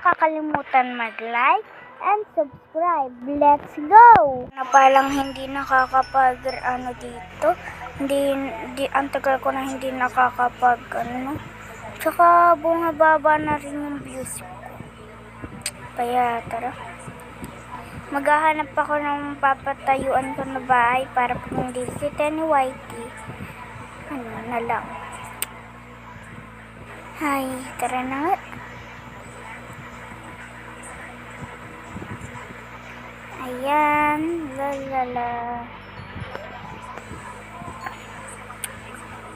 kakalimutan mag-like and subscribe. Let's go! Na palang hindi dito. Ang tagal ko na hindi Tsaka bumababa na rin yung views ko. Kaya tara. Maghahanap ako ng papatayuan ko na bahay para kung hindi si Tenny Whitey. Ano na lang. Ay, tara na nga. Ayan, lalala.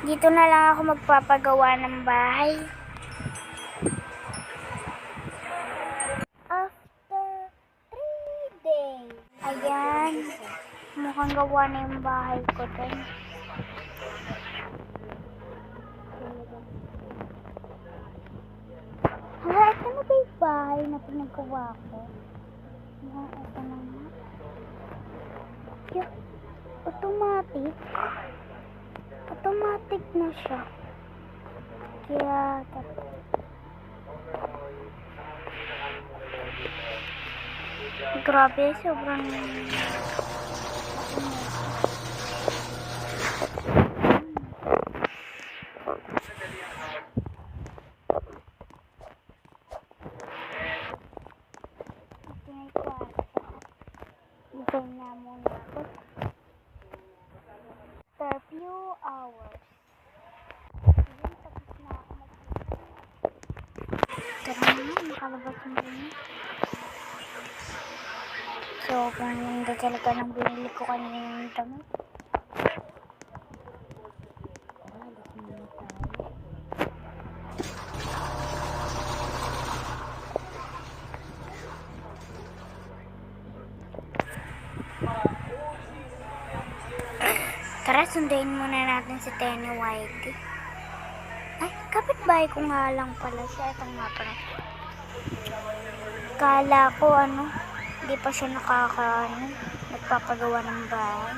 Dito na lang ako magpapagawa ng bahay. After 3 days. Ayan, mukhang gawa na yung bahay ko dun. Hala, ito na ba yung bahay na pinagawa ko? Ito na nga. Yeah, automatic na siya. Kaya grabe, sobrang ito na muna ako. After few hours. Ayan, tapos na ako tara na, nakalabas mo rin. So, kung hindi talaga nang binili ko kanina yung damit. Tara, sundayin muna natin si Tenny Whitey. Ay, kapitbahay ko nga lang pala siya. Ito nga pala. Kala ko hindi pa siya nagpapagawa ng bahay.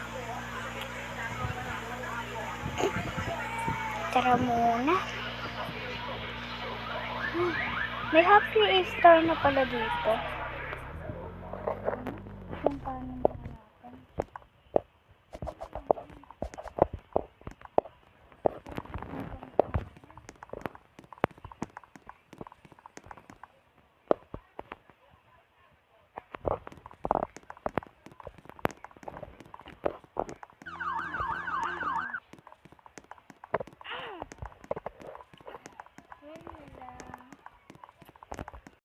Tara muna. May Happy Easter na pala dito.